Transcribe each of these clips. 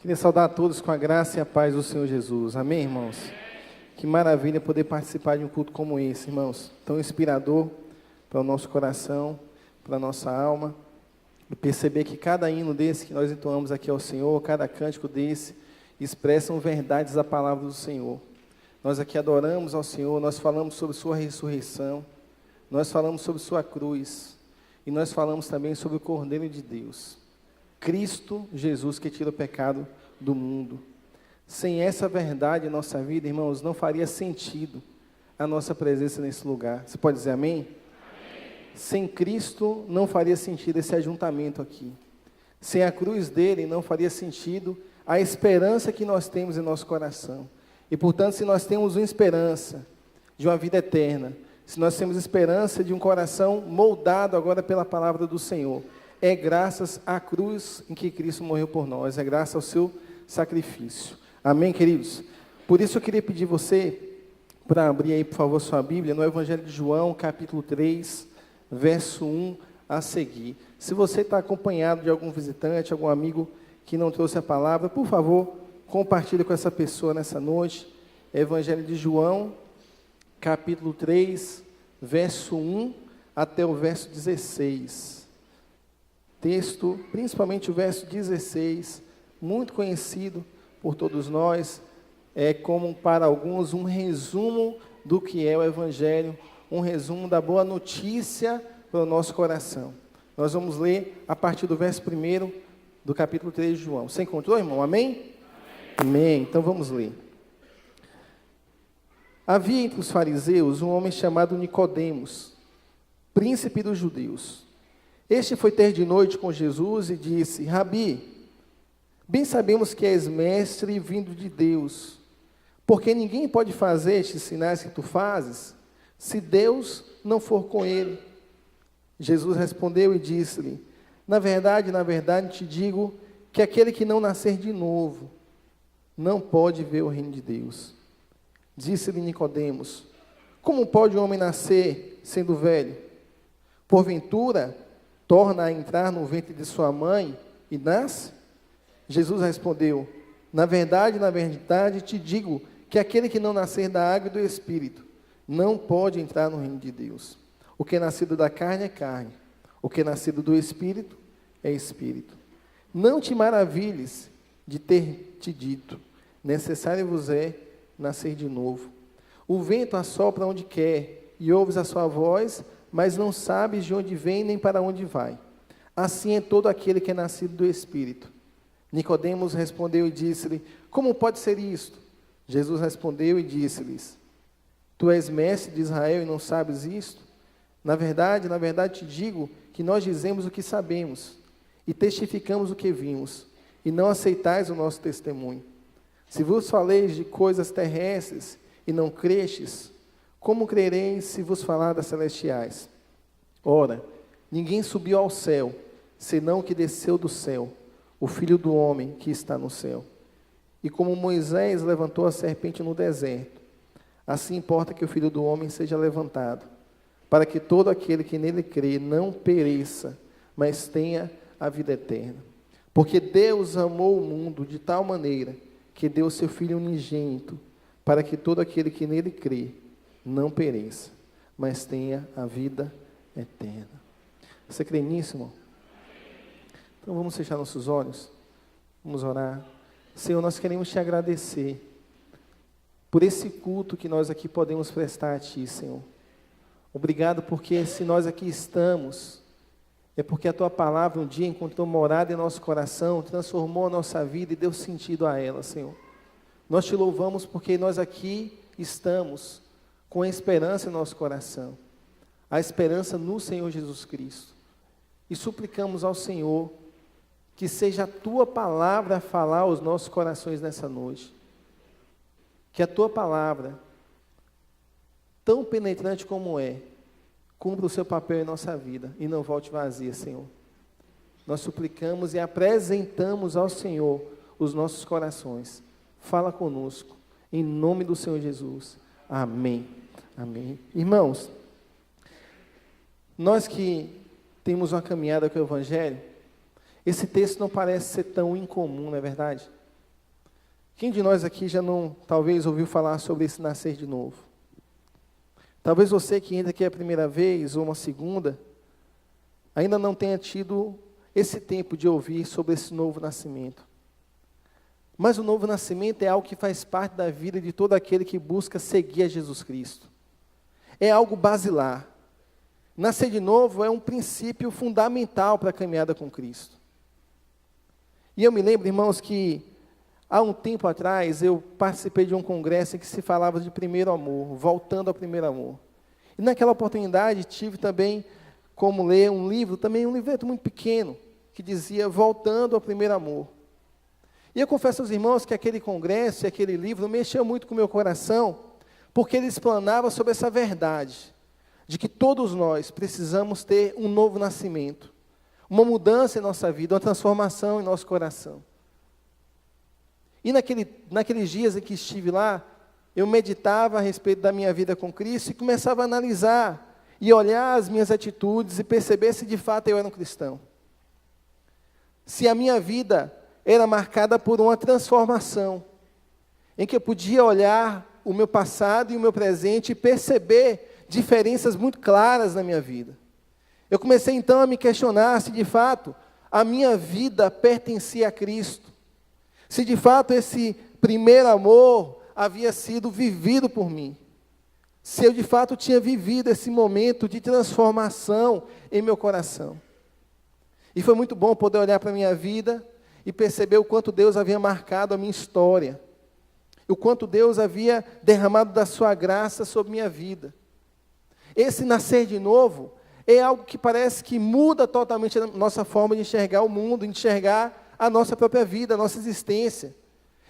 Queria saudar a todos com a graça e a paz do Senhor Jesus. Amém, irmãos? Que maravilha poder participar de um culto como esse, irmãos. Tão inspirador para o nosso coração, para a nossa alma. E perceber que cada hino desse que nós entoamos aqui ao Senhor, cada cântico desse, expressam verdades da palavra do Senhor. Nós aqui adoramos ao Senhor, nós falamos sobre sua ressurreição, nós falamos sobre sua cruz, e nós falamos também sobre o Cordeiro de Deus. Cristo Jesus que tira o pecado do mundo. Sem essa verdade em nossa vida, irmãos, não faria sentido a nossa presença nesse lugar. Você pode dizer amém? Amém. Sem Cristo não faria sentido esse ajuntamento aqui. Sem a cruz dele não faria sentido a esperança que nós temos em nosso coração. E portanto, se nós temos uma esperança de uma vida eterna, se nós temos esperança de um coração moldado agora pela palavra do Senhor, é graças à cruz em que Cristo morreu por nós, é graças ao seu sacrifício. Amém, queridos? Por isso eu queria pedir você para abrir aí, por favor, sua Bíblia, no Evangelho de João, capítulo 3, verso 1 a seguir. Se você está acompanhado de algum visitante, algum amigo que não trouxe a palavra, por favor, compartilhe com essa pessoa nessa noite. Evangelho de João, capítulo 3, verso 1 até o verso 16. Texto, principalmente o verso 16, muito conhecido por todos nós, é como para alguns um resumo do que é o Evangelho, um resumo da boa notícia para o nosso coração. Nós vamos ler a partir do verso 1 do capítulo 3 de João. Você encontrou, irmão? Amém? Amém. Então vamos ler. Havia entre os fariseus um homem chamado Nicodemos, príncipe dos judeus. Este foi ter de noite com Jesus e disse: Rabi, bem sabemos que és mestre vindo de Deus, porque ninguém pode fazer estes sinais que tu fazes, se Deus não for com ele. Jesus respondeu e disse-lhe: na verdade, te digo que aquele que não nascer de novo, não pode ver o reino de Deus. Disse-lhe Nicodemos: como pode o homem nascer sendo velho? Porventura, torna a entrar no ventre de sua mãe e nasce? Jesus respondeu: na verdade, te digo que aquele que não nascer da água e do Espírito, não pode entrar no reino de Deus. O que é nascido da carne é carne, o que é nascido do Espírito é Espírito. Não te maravilhes de ter te dito: necessário vos é nascer de novo. O vento assopra onde quer, e ouves a sua voz, mas não sabes de onde vem nem para onde vai. Assim é todo aquele que é nascido do Espírito. Nicodemos respondeu e disse-lhe: como pode ser isto? Jesus respondeu e disse-lhes: tu és mestre de Israel e não sabes isto? Na verdade, te digo que nós dizemos o que sabemos e testificamos o que vimos, e não aceitais o nosso testemunho. Se vos faleis de coisas terrestres e não crestes, como crereis se vos falar das celestiais? Ora, ninguém subiu ao céu, senão o que desceu do céu, o Filho do homem que está no céu. E como Moisés levantou a serpente no deserto, assim importa que o Filho do homem seja levantado, para que todo aquele que nele crê não pereça, mas tenha a vida eterna. Porque Deus amou o mundo de tal maneira que deu o seu Filho unigênito, para que todo aquele que nele crê não pereça, mas tenha a vida eterna. Você crê nisso, irmão? Então vamos fechar nossos olhos, vamos orar. Senhor, nós queremos te agradecer por esse culto que nós aqui podemos prestar a Ti, Senhor. Obrigado porque se nós aqui estamos, é porque a Tua palavra um dia encontrou morada em nosso coração, transformou a nossa vida e deu sentido a ela, Senhor. Nós Te louvamos porque nós aqui estamos com a esperança em nosso coração, a esperança no Senhor Jesus Cristo. E suplicamos ao Senhor que seja a Tua palavra a falar aos nossos corações nessa noite. Que a Tua palavra, tão penetrante como é, cumpra o seu papel em nossa vida e não volte vazia, Senhor. Nós suplicamos e apresentamos ao Senhor os nossos corações. Fala conosco, em nome do Senhor Jesus. Amém. Amém. Irmãos, nós que temos uma caminhada com o Evangelho, esse texto não parece ser tão incomum, não é verdade? Quem de nós aqui já não, talvez, ouviu falar sobre esse nascer de novo? Talvez você que entra aqui a primeira vez ou uma segunda, ainda não tenha tido esse tempo de ouvir sobre esse novo nascimento. Mas o novo nascimento é algo que faz parte da vida de todo aquele que busca seguir a Jesus Cristo. É algo basilar. Nascer de novo é um princípio fundamental para a caminhada com Cristo. E eu me lembro, irmãos, que há um tempo atrás eu participei de um congresso em que se falava de primeiro amor, voltando ao primeiro amor. E naquela oportunidade tive também como ler um livro, também um livreto muito pequeno, que dizia Voltando ao Primeiro Amor. E eu confesso aos irmãos que aquele congresso e aquele livro mexeu muito com o meu coração, porque ele explanava sobre essa verdade, de que todos nós precisamos ter um novo nascimento, uma mudança em nossa vida, uma transformação em nosso coração. E naqueles dias em que estive lá, eu meditava a respeito da minha vida com Cristo e começava a analisar e olhar as minhas atitudes e perceber se de fato eu era um cristão. Se a minha vida era marcada por uma transformação, em que eu podia olhar o meu passado e o meu presente e perceber diferenças muito claras na minha vida. Eu comecei então a me questionar se de fato a minha vida pertencia a Cristo. Se de fato esse primeiro amor havia sido vivido por mim. Se eu de fato tinha vivido esse momento de transformação em meu coração. E foi muito bom poder olhar para a minha vida e perceber o quanto Deus havia marcado a minha história. O quanto Deus havia derramado da sua graça sobre minha vida. Esse nascer de novo é algo que parece que muda totalmente a nossa forma de enxergar o mundo, de enxergar a nossa própria vida, a nossa existência.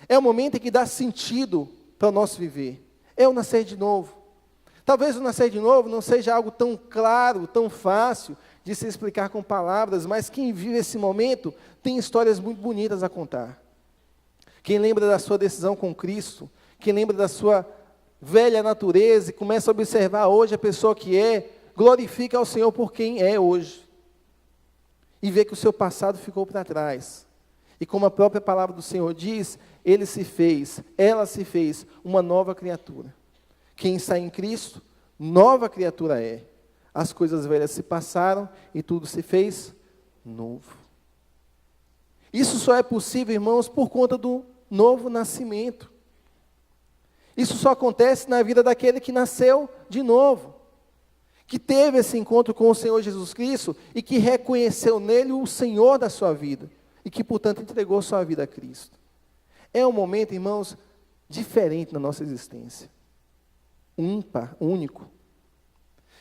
É o momento em que dá sentido para o nosso viver. É o nascer de novo. Talvez o nascer de novo não seja algo tão claro, tão fácil de se explicar com palavras, mas quem vive esse momento tem histórias muito bonitas a contar. Quem lembra da sua decisão com Cristo, quem lembra da sua velha natureza e começa a observar hoje a pessoa que é, glorifica ao Senhor por quem é hoje. E vê que o seu passado ficou para trás. E como a própria palavra do Senhor diz, ela se fez uma nova criatura. Quem está em Cristo, nova criatura é. As coisas velhas se passaram e tudo se fez novo. Isso só é possível, irmãos, por conta do novo nascimento. Isso só acontece na vida daquele que nasceu de novo, que teve esse encontro com o Senhor Jesus Cristo e que reconheceu nele o Senhor da sua vida e que, portanto, entregou sua vida a Cristo. É um momento, irmãos, diferente na nossa existência. Ímpar, único.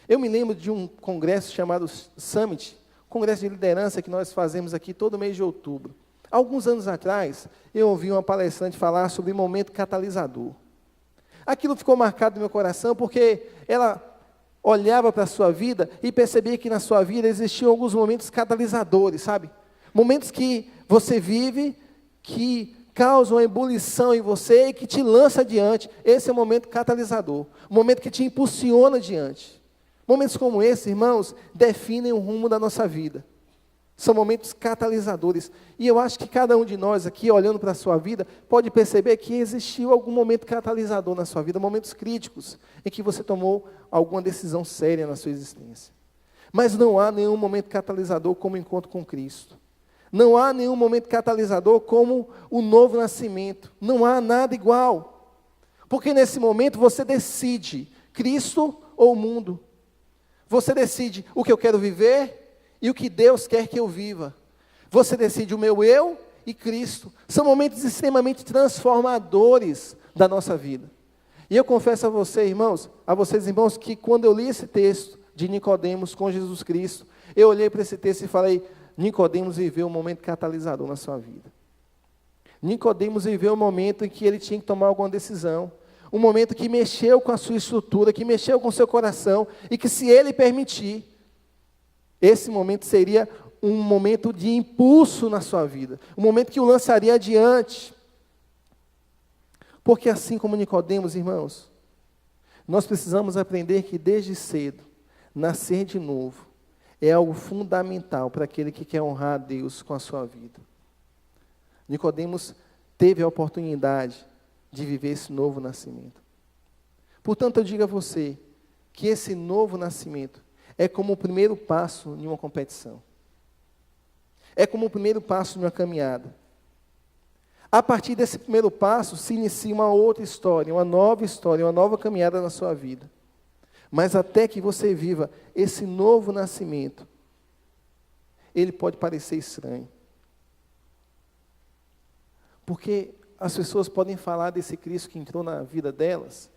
Eu me lembro de um congresso chamado Summit, congresso de liderança que nós fazemos aqui todo mês de outubro. Alguns anos atrás, eu ouvi uma palestrante falar sobre o momento catalisador. Aquilo ficou marcado no meu coração porque ela olhava para a sua vida e percebia que na sua vida existiam alguns momentos catalisadores, sabe? Momentos que você vive, que causam uma ebulição em você e que te lança adiante. Esse é o momento catalisador, o momento que te impulsiona adiante. Momentos como esse, irmãos, definem o rumo da nossa vida. São momentos catalisadores. E eu acho que cada um de nós aqui, olhando para a sua vida, pode perceber que existiu algum momento catalisador na sua vida, momentos críticos, em que você tomou alguma decisão séria na sua existência. Mas não há nenhum momento catalisador como o encontro com Cristo. Não há nenhum momento catalisador como o novo nascimento. Não há nada igual. Porque nesse momento você decide Cristo ou o mundo. Você decide o que eu quero viver e o que Deus quer que eu viva. Você decide o meu eu e Cristo. São momentos extremamente transformadores da nossa vida. E eu confesso a vocês, irmãos, que quando eu li esse texto de Nicodemos com Jesus Cristo, eu olhei para esse texto e falei, Nicodemos viveu um momento catalisador na sua vida. Nicodemos viveu um momento em que ele tinha que tomar alguma decisão. Um momento que mexeu com a sua estrutura, que mexeu com o seu coração, e que se ele permitir, esse momento seria um momento de impulso na sua vida, um momento que o lançaria adiante. Porque assim como Nicodemos, irmãos, nós precisamos aprender que desde cedo, nascer de novo, é algo fundamental para aquele que quer honrar a Deus com a sua vida. Nicodemos teve a oportunidade de viver esse novo nascimento. Portanto, eu digo a você que esse novo nascimento é como o primeiro passo em uma competição. É como o primeiro passo em uma caminhada. A partir desse primeiro passo, se inicia uma outra história, uma nova caminhada na sua vida. Mas até que você viva esse novo nascimento, ele pode parecer estranho. Porque as pessoas podem falar desse Cristo que entrou na vida delas,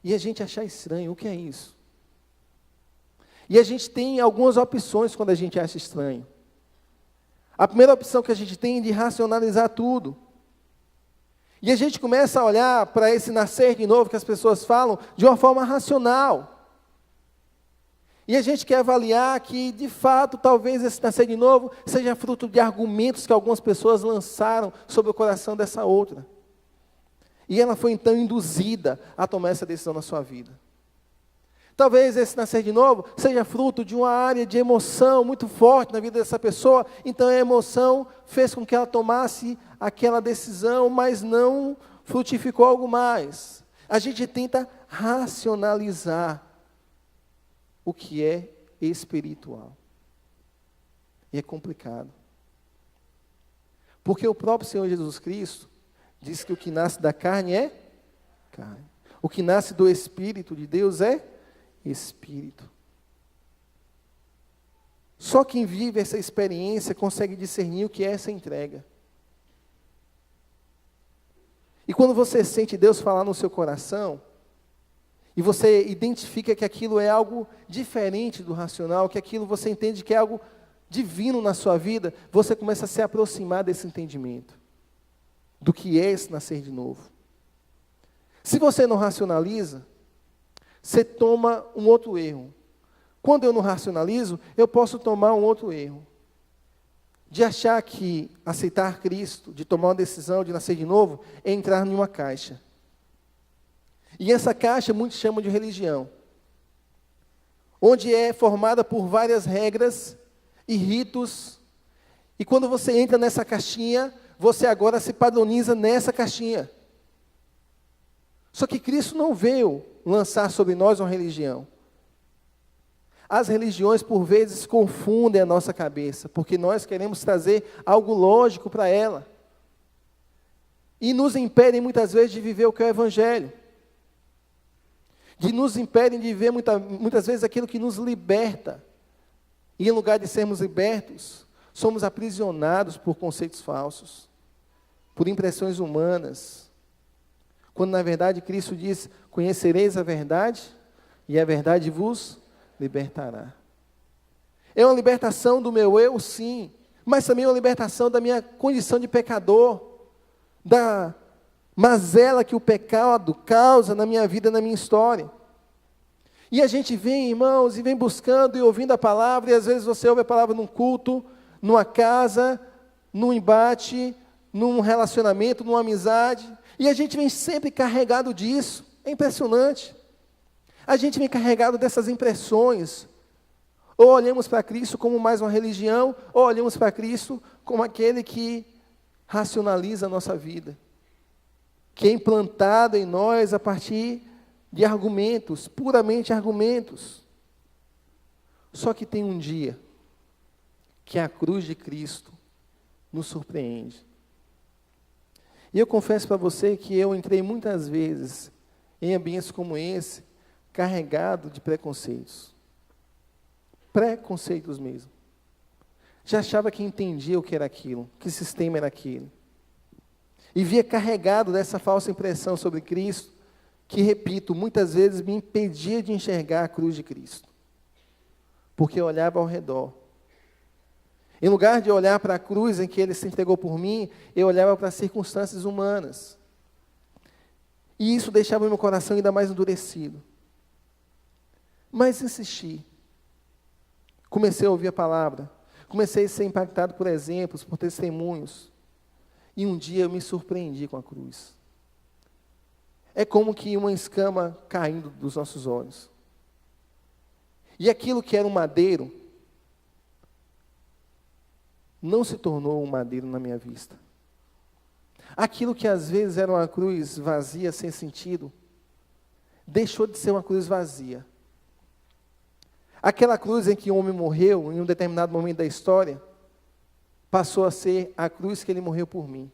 e a gente achar estranho. O que é isso? E a gente tem algumas opções quando a gente acha estranho. A primeira opção que a gente tem é de racionalizar tudo. E a gente começa a olhar para esse nascer de novo que as pessoas falam de uma forma racional. E a gente quer avaliar que, de fato, talvez esse nascer de novo seja fruto de argumentos que algumas pessoas lançaram sobre o coração dessa outra. E ela foi então induzida a tomar essa decisão na sua vida. Talvez esse nascer de novo seja fruto de uma área de emoção muito forte na vida dessa pessoa, então a emoção fez com que ela tomasse aquela decisão, mas não frutificou algo mais. A gente tenta racionalizar o que é espiritual. E é complicado. Porque o próprio Senhor Jesus Cristo diz que o que nasce da carne é carne. O que nasce do Espírito de Deus é Espírito. Só quem vive essa experiência consegue discernir o que é essa entrega. E quando você sente Deus falar no seu coração, e você identifica que aquilo é algo diferente do racional, que aquilo você entende que é algo divino na sua vida, você começa a se aproximar desse entendimento, do que é esse nascer de novo. Se você não racionaliza, você toma um outro erro. Quando eu não racionalizo, eu posso tomar um outro erro. De achar que aceitar Cristo, de tomar uma decisão de nascer de novo, é entrar em uma caixa. E essa caixa muitos chamam de religião. Onde é formada por várias regras e ritos. E quando você entra nessa caixinha, você agora se padroniza nessa caixinha. Só que Cristo não veio lançar sobre nós uma religião. As religiões, por vezes, confundem a nossa cabeça, porque nós queremos trazer algo lógico para ela. E nos impedem, muitas vezes, de viver o que é o Evangelho. De nos impedem de viver, muitas vezes, aquilo que nos liberta. E, em lugar de sermos libertos, somos aprisionados por conceitos falsos, por impressões humanas. Quando, na verdade, Cristo diz: conhecereis a verdade, e a verdade vos libertará. É uma libertação do meu eu, sim, mas também é uma libertação da minha condição de pecador, da mazela que o pecado causa na minha vida, na minha história. E a gente vem, irmãos, e vem buscando e ouvindo a palavra, e às vezes você ouve a palavra num culto, numa casa, num embate, num relacionamento, numa amizade, e a gente vem sempre carregado disso. É impressionante. A gente vem carregado dessas impressões. Ou olhamos para Cristo como mais uma religião, ou olhamos para Cristo como aquele que racionaliza a nossa vida, que é implantado em nós a partir de argumentos, puramente argumentos. Só que tem um dia que a cruz de Cristo nos surpreende. E eu confesso para você que eu entrei muitas vezes em ambientes como esse, carregado de preconceitos. Preconceitos mesmo. Já achava que entendia o que era aquilo, que sistema era aquele. E via carregado dessa falsa impressão sobre Cristo, que, repito, muitas vezes me impedia de enxergar a cruz de Cristo. Porque eu olhava ao redor. Em lugar de olhar para a cruz em que Ele se entregou por mim, eu olhava para as circunstâncias humanas. E isso deixava o meu coração ainda mais endurecido. Mas insisti. Comecei a ouvir a palavra. Comecei a ser impactado por exemplos, por testemunhos. E um dia eu me surpreendi com a cruz. É como que uma escama caindo dos nossos olhos. E aquilo que era um madeiro, não se tornou um madeiro na minha vista. Aquilo que às vezes era uma cruz vazia, sem sentido, deixou de ser uma cruz vazia. Aquela cruz em que o homem morreu, em um determinado momento da história, passou a ser a cruz que ele morreu por mim.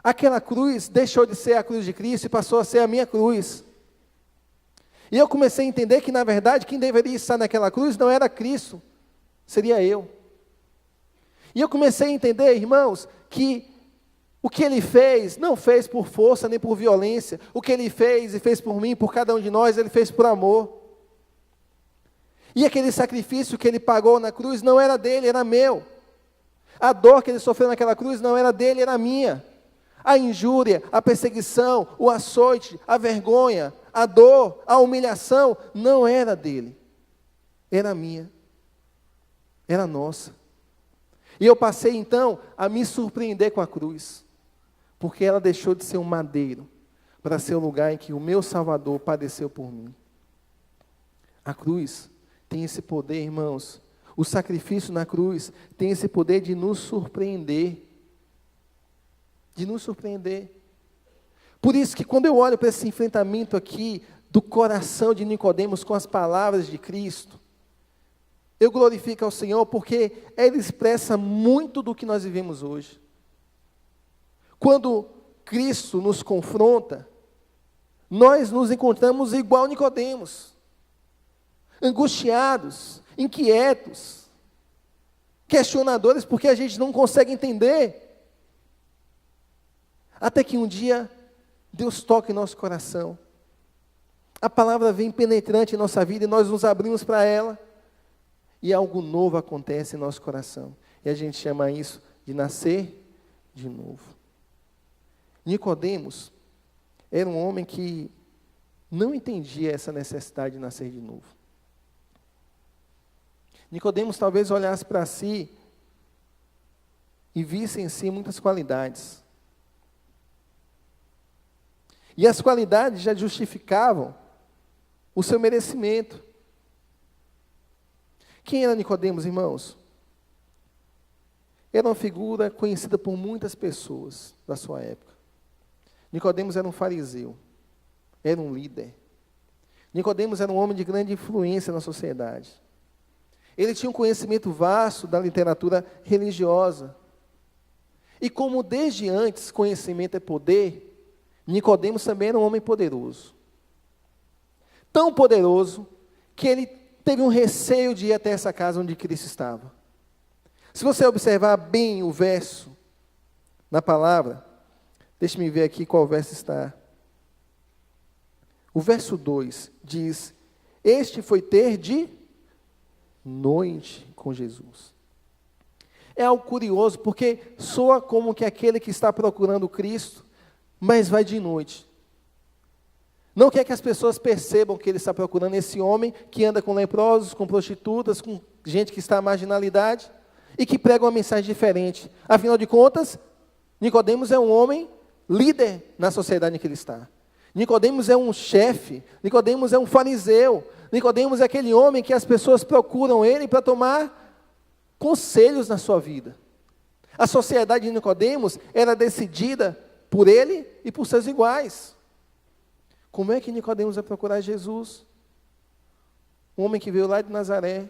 Aquela cruz deixou de ser a cruz de Cristo e passou a ser a minha cruz. E eu comecei a entender que, na verdade, quem deveria estar naquela cruz não era Cristo, seria eu. E eu comecei a entender, irmãos, que o que Ele fez, não fez por força nem por violência. O que Ele fez e fez por mim, por cada um de nós, Ele fez por amor. E aquele sacrifício que Ele pagou na cruz não era dele, era meu. A dor que Ele sofreu naquela cruz não era dele, era minha. A injúria, a perseguição, o açoite, a vergonha, a dor, a humilhação, não era dele. Era minha. Era nossa. E eu passei então a me surpreender com a cruz. Porque ela deixou de ser um madeiro para ser o lugar em que o meu Salvador padeceu por mim. A cruz tem esse poder, irmãos. O sacrifício na cruz tem esse poder de nos surpreender. De nos surpreender. Por isso que quando eu olho para esse enfrentamento aqui do coração de Nicodemos com as palavras de Cristo, eu glorifico ao Senhor porque Ele expressa muito do que nós vivemos hoje. Quando Cristo nos confronta, nós nos encontramos igual Nicodemos, angustiados, inquietos, questionadores, porque a gente não consegue entender. Até que um dia, Deus toca em nosso coração. A palavra vem penetrante em nossa vida e nós nos abrimos para ela. E algo novo acontece em nosso coração. E a gente chama isso de nascer de novo. Nicodemos era um homem que não entendia essa necessidade de nascer de novo. Nicodemos talvez olhasse para si e visse em si muitas qualidades. E as qualidades já justificavam o seu merecimento. Quem era Nicodemos, irmãos? Era uma figura conhecida por muitas pessoas da sua época. Nicodemos era um fariseu, era um líder. Nicodemos era um homem de grande influência na sociedade. Ele tinha um conhecimento vasto da literatura religiosa. E como desde antes conhecimento é poder, Nicodemos também era um homem poderoso. Tão poderoso que ele teve um receio de ir até essa casa onde Cristo estava. Se você observar bem o verso na palavra, deixe-me ver aqui qual verso está. O verso 2 diz: este foi ter de noite com Jesus. É algo curioso, porque soa como que aquele que está procurando Cristo, mas vai de noite. Não quer que as pessoas percebam que ele está procurando esse homem que anda com leprosos, com prostitutas, com gente que está à marginalidade e que prega uma mensagem diferente. Afinal de contas, Nicodemos é um homem líder na sociedade em que ele está. Nicodemos é um chefe, Nicodemos é um fariseu, Nicodemos é aquele homem que as pessoas procuram ele para tomar conselhos na sua vida. A sociedade de Nicodemos era decidida por ele e por seus iguais. Como é que Nicodemos vai procurar Jesus? Um homem que veio lá de Nazaré,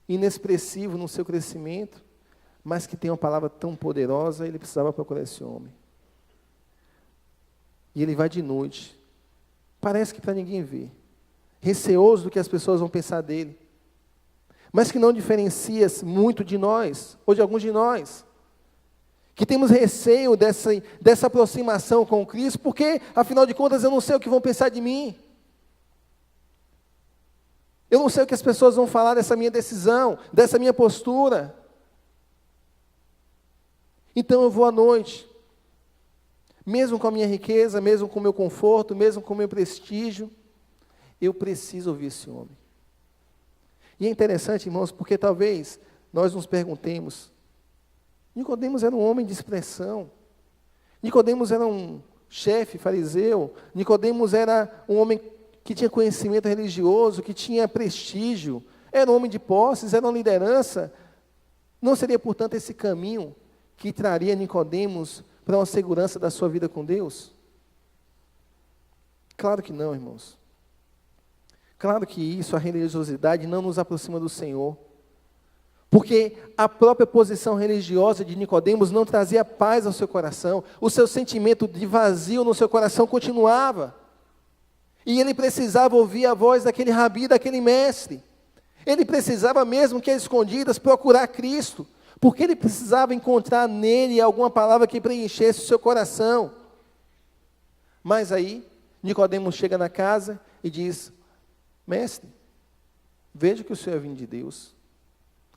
inexpressivo no seu crescimento, mas que tem uma palavra tão poderosa, ele precisava procurar esse homem. E ele vai de noite, parece que para ninguém ver, receoso do que as pessoas vão pensar dele, mas que não diferencia-se muito de nós, ou de alguns de nós, que temos receio dessa aproximação com Cristo, porque, afinal de contas, eu não sei o que vão pensar de mim. Eu não sei o que as pessoas vão falar dessa minha decisão, dessa minha postura. Então eu vou à noite, mesmo com a minha riqueza, mesmo com o meu conforto, mesmo com o meu prestígio, eu preciso ouvir esse homem. E é interessante, irmãos, porque talvez nós nos perguntemos, Nicodemos era um homem de expressão, Nicodemos era um chefe fariseu, Nicodemos era um homem que tinha conhecimento religioso, que tinha prestígio, era um homem de posses, era uma liderança. Não seria, portanto, esse caminho que traria Nicodemos para uma segurança da sua vida com Deus? Claro que não, irmãos. Claro que isso, a religiosidade, não nos aproxima do Senhor. Porque a própria posição religiosa de Nicodemos não trazia paz ao seu coração. O seu sentimento de vazio no seu coração continuava. E ele precisava ouvir a voz daquele rabi, daquele mestre. Ele precisava, mesmo que às escondidas, procurar Cristo. Porque ele precisava encontrar nele alguma palavra que preenchesse o seu coração. Mas aí, Nicodemos chega na casa e diz: mestre, veja que o Senhor é vindo de Deus.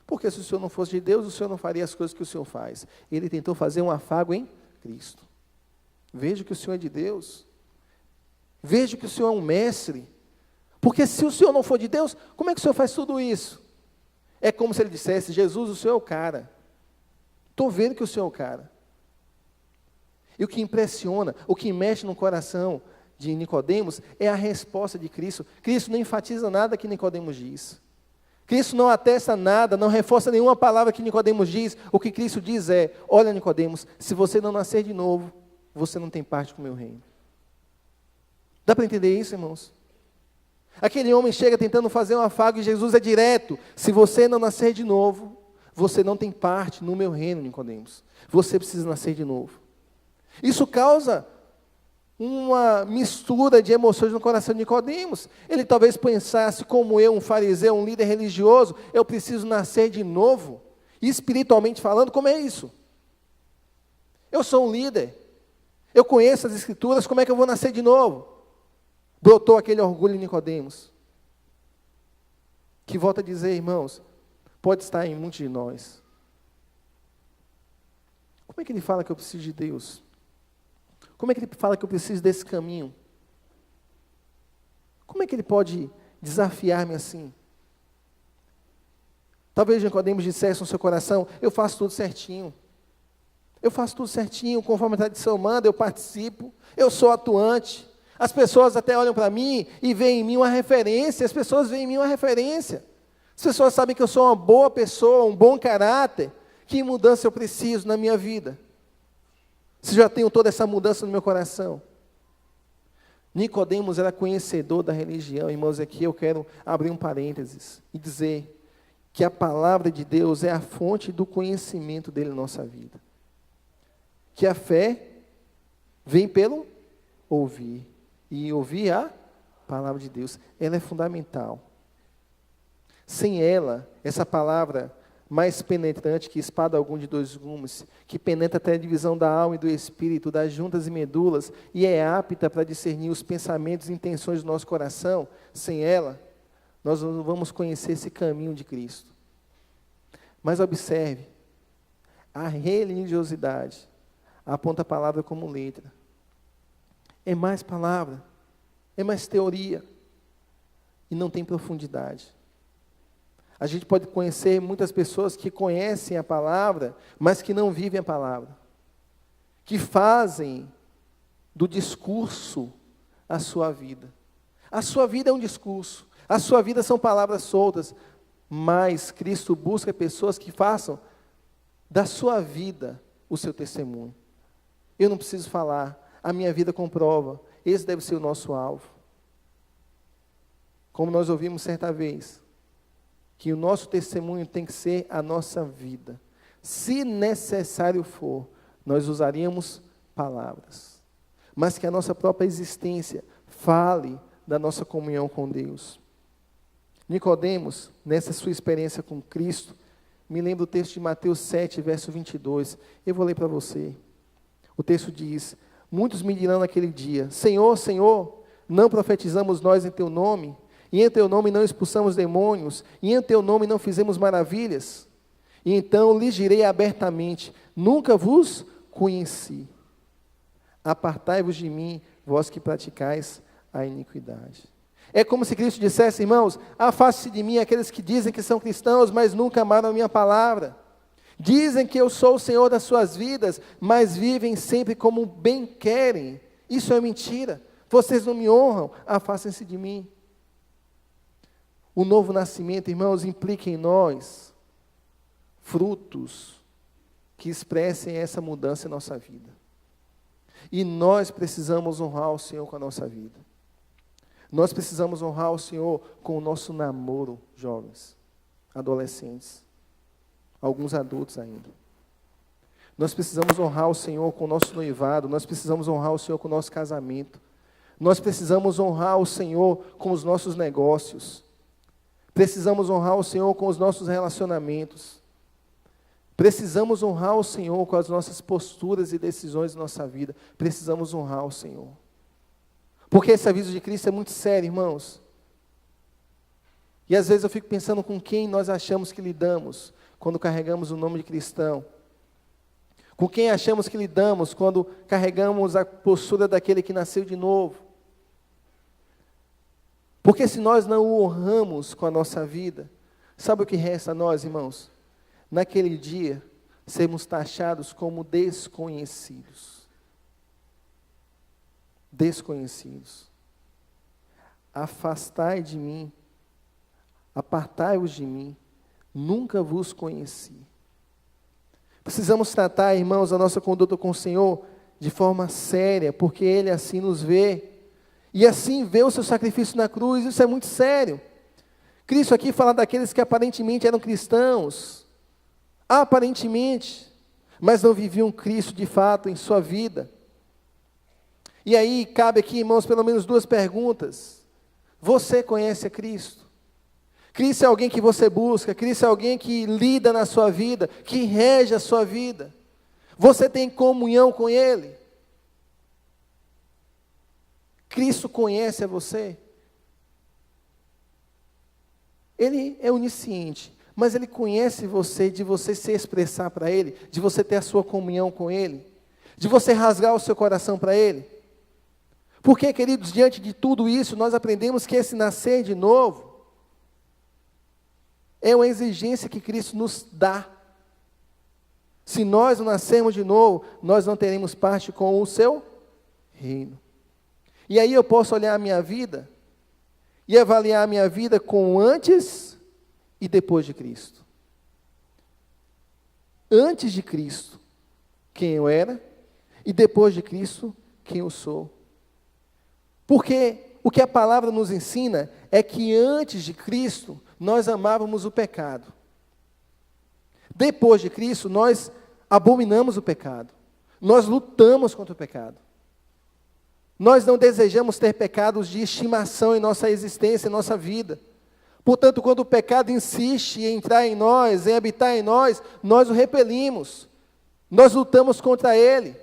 Porque se o Senhor não fosse de Deus, o Senhor não faria as coisas que o Senhor faz. Ele tentou fazer um afago em Cristo. Veja que o Senhor é de Deus. Veja que o Senhor é um mestre. Porque se o Senhor não for de Deus, como é que o Senhor faz tudo isso? É como se ele dissesse: Jesus, o Senhor é o cara. Estou vendo que o Senhor é o cara. E o que impressiona, o que mexe no coração de Nicodemos é a resposta de Cristo. Cristo não enfatiza nada que Nicodemos diz. Cristo não atesta nada, não reforça nenhuma palavra que Nicodemos diz. O que Cristo diz é: olha, Nicodemos, se você não nascer de novo, você não tem parte com o meu reino. Dá para entender isso, irmãos? Aquele homem chega tentando fazer um afago e Jesus é direto: se você não nascer de novo, você não tem parte no meu reino, Nicodemos. Você precisa nascer de novo. Isso causa uma mistura de emoções no coração de Nicodemos. Ele talvez pensasse, como eu, um fariseu, um líder religioso: eu preciso nascer de novo. E espiritualmente falando, como é isso? Eu sou um líder, eu conheço as Escrituras, como é que eu vou nascer de novo? Brotou aquele orgulho em Nicodemos, que volta a dizer, irmãos, pode estar em muitos de nós. Como é que ele fala que eu preciso de Deus? Como é que ele fala que eu preciso desse caminho? Como é que ele pode desafiar-me assim? Talvez Nicodemos dissesse no seu coração: eu faço tudo certinho. Eu faço tudo certinho, conforme a tradição manda, eu participo, eu sou atuante. As pessoas até olham para mim e veem em mim uma referência. As pessoas veem em mim uma referência. As pessoas sabem que eu sou uma boa pessoa, um bom caráter. Que mudança eu preciso na minha vida? Se já tenho toda essa mudança no meu coração. Nicodemos era conhecedor da religião. Irmãos, aqui eu quero abrir um parênteses e dizer que a palavra de Deus é a fonte do conhecimento dele na nossa vida. Que a fé vem pelo ouvir. E ouvir a palavra de Deus. Ela é fundamental. Sem ela, essa palavra mais penetrante que espada algum de dois gumes, que penetra até a divisão da alma e do espírito, das juntas e medulas, e é apta para discernir os pensamentos e intenções do nosso coração, sem ela, nós não vamos conhecer esse caminho de Cristo. Mas observe, a religiosidade aponta a palavra como letra. É mais palavra, é mais teoria, e não tem profundidade. A gente pode conhecer muitas pessoas que conhecem a palavra, mas que não vivem a palavra. Que fazem do discurso a sua vida. A sua vida é um discurso. A sua vida são palavras soltas. Mas Cristo busca pessoas que façam da sua vida o seu testemunho. Eu não preciso falar. A minha vida comprova. Esse deve ser o nosso alvo. Como nós ouvimos certa vez, que o nosso testemunho tem que ser a nossa vida. Se necessário for, nós usaríamos palavras. Mas que a nossa própria existência fale da nossa comunhão com Deus. Nicodemos, nessa sua experiência com Cristo, me lembra o texto de Mateus 7, verso 22. Eu vou ler para você. O texto diz: muitos me dirão naquele dia: Senhor, Senhor, não profetizamos nós em teu nome? E em teu nome não expulsamos demônios, e em teu nome não fizemos maravilhas? E então lhes direi abertamente: nunca vos conheci. Apartai-vos de mim, vós que praticais a iniquidade. É como se Cristo dissesse: irmãos, afaste-se de mim aqueles que dizem que são cristãos, mas nunca amaram a minha palavra. Dizem que eu sou o Senhor das suas vidas, mas vivem sempre como bem querem. Isso é mentira. Vocês não me honram, afastem-se de mim. O novo nascimento, irmãos, implica em nós frutos que expressem essa mudança em nossa vida. E nós precisamos honrar o Senhor com a nossa vida. Nós precisamos honrar o Senhor com o nosso namoro, jovens, adolescentes, alguns adultos ainda. Nós precisamos honrar o Senhor com o nosso noivado, nós precisamos honrar o Senhor com o nosso casamento. Nós precisamos honrar o Senhor com os nossos negócios. Precisamos honrar o Senhor com os nossos relacionamentos. Precisamos honrar o Senhor com as nossas posturas e decisões de nossa vida. Precisamos honrar o Senhor. Porque esse aviso de Cristo é muito sério, irmãos. E às vezes eu fico pensando com quem nós achamos que lidamos quando carregamos o nome de cristão. Com quem achamos que lidamos quando carregamos a postura daquele que nasceu de novo. Porque se nós não o honramos com a nossa vida, sabe o que resta a nós, irmãos? Naquele dia, sermos taxados como desconhecidos. Desconhecidos. Afastai de mim, apartai-vos de mim, nunca vos conheci. Precisamos tratar, irmãos, a nossa conduta com o Senhor de forma séria, porque Ele assim nos vê. E assim vê o seu sacrifício na cruz, isso é muito sério. Cristo aqui fala daqueles que aparentemente eram cristãos, aparentemente, mas não viviam Cristo de fato em sua vida. E aí cabe aqui, irmãos, pelo menos duas perguntas. Você conhece a Cristo? Cristo é alguém que você busca, Cristo é alguém que lida na sua vida, que rege a sua vida. Você tem comunhão com Ele? Cristo conhece a você? Ele é onisciente, mas Ele conhece você, de você se expressar para Ele, de você ter a sua comunhão com Ele, de você rasgar o seu coração para Ele. Porque, queridos, diante de tudo isso, nós aprendemos que esse nascer de novo é uma exigência que Cristo nos dá. Se nós não nascermos de novo, nós não teremos parte com o seu reino. E aí eu posso olhar a minha vida e avaliar a minha vida com antes e depois de Cristo. Antes de Cristo, quem eu era, e depois de Cristo, quem eu sou. Porque o que a palavra nos ensina é que antes de Cristo, nós amávamos o pecado. Depois de Cristo, nós abominamos o pecado. Nós lutamos contra o pecado. Nós não desejamos ter pecados de estimação em nossa existência, em nossa vida. Portanto, quando o pecado insiste em entrar em nós, em habitar em nós, nós o repelimos. Nós lutamos contra ele.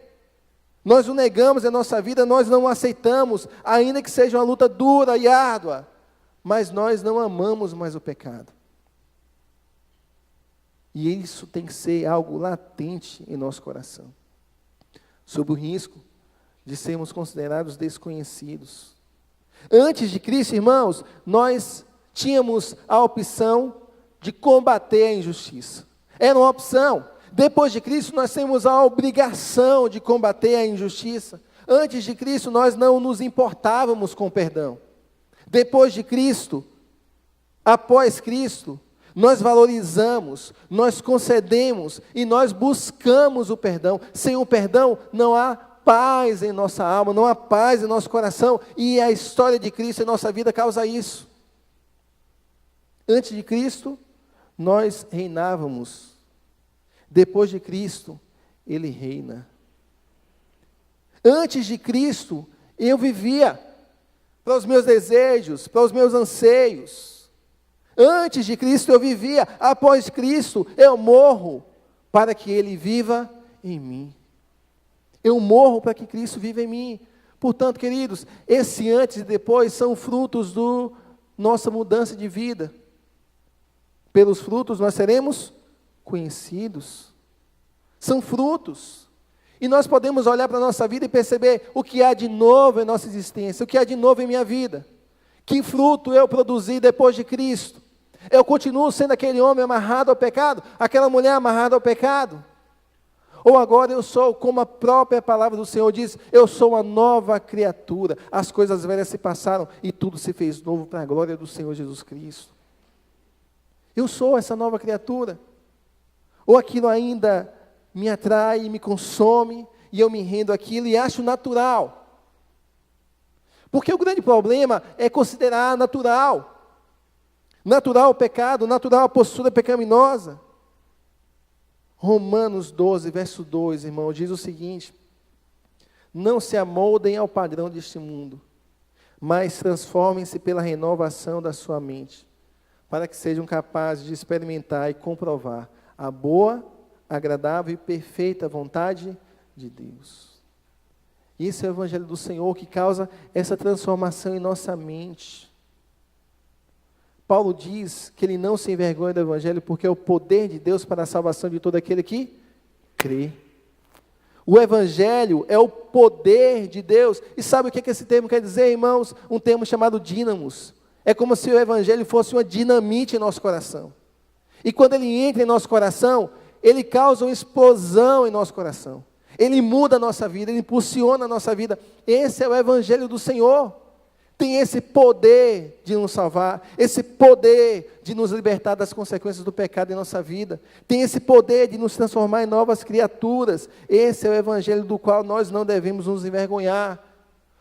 Nós o negamos em nossa vida, nós não o aceitamos, ainda que seja uma luta dura e árdua. Mas nós não amamos mais o pecado. E isso tem que ser algo latente em nosso coração. Sob o risco de sermos considerados desconhecidos. Antes de Cristo, irmãos, nós tínhamos a opção de combater a injustiça. Era uma opção. Depois de Cristo, nós temos a obrigação de combater a injustiça. Antes de Cristo, nós não nos importávamos com o perdão. Depois de Cristo, após Cristo, nós valorizamos, nós concedemos e nós buscamos o perdão. Sem o perdão, não há paz em nossa alma, não há paz em nosso coração. E a história de Cristo em nossa vida causa isso. Antes de Cristo, nós reinávamos. Depois de Cristo, Ele reina. Antes de Cristo, eu vivia para os meus desejos, para os meus anseios. Antes de Cristo eu vivia, após Cristo eu morro para que Ele viva em mim. Eu morro para que Cristo viva em mim. Portanto, queridos, esse antes e depois são frutos da nossa mudança de vida. Pelos frutos nós seremos conhecidos. São frutos. E nós podemos olhar para a nossa vida e perceber o que há de novo em nossa existência, o que há de novo em minha vida. Que fruto eu produzi depois de Cristo? Eu continuo sendo aquele homem amarrado ao pecado, aquela mulher amarrada ao pecado? Ou agora eu sou, como a própria palavra do Senhor diz, eu sou uma nova criatura, as coisas velhas se passaram e tudo se fez novo para a glória do Senhor Jesus Cristo. Eu sou essa nova criatura. Ou aquilo ainda me atrai, me consome, e eu me rendo àquilo e acho natural. Porque o grande problema é considerar natural. Natural o pecado, natural a postura pecaminosa. Romanos 12, verso 2, irmão, diz o seguinte: não se amoldem ao padrão deste mundo, mas transformem-se pela renovação da sua mente, para que sejam capazes de experimentar e comprovar a boa, agradável e perfeita vontade de Deus. Esse é o Evangelho do Senhor que causa essa transformação em nossa mente. Paulo diz que ele não se envergonha do Evangelho porque é o poder de Deus para a salvação de todo aquele que crê. O Evangelho é o poder de Deus. E sabe o que esse termo quer dizer, irmãos? Um termo chamado dínamos. É como se o Evangelho fosse uma dinamite em nosso coração. E quando ele entra em nosso coração, ele causa uma explosão em nosso coração. Ele muda a nossa vida, ele impulsiona a nossa vida. Esse é o Evangelho do Senhor. Tem esse poder de nos salvar, esse poder de nos libertar das consequências do pecado em nossa vida. Tem esse poder de nos transformar em novas criaturas. Esse é o Evangelho do qual nós não devemos nos envergonhar.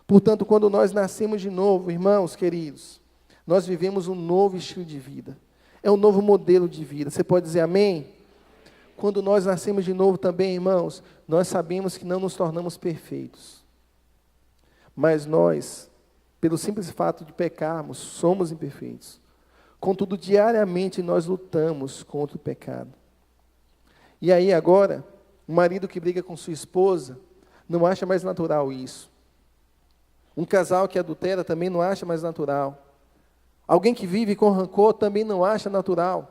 Portanto, quando nós nascemos de novo, irmãos queridos, nós vivemos um novo estilo de vida. É um novo modelo de vida. Você pode dizer amém? Quando nós nascemos de novo também, irmãos, nós sabemos que não nos tornamos perfeitos. Mas nós, pelo simples fato de pecarmos, somos imperfeitos. Contudo, diariamente nós lutamos contra o pecado. E aí agora, um marido que briga com sua esposa, não acha mais natural isso. Um casal que adultera também não acha mais natural. Alguém que vive com rancor também não acha natural.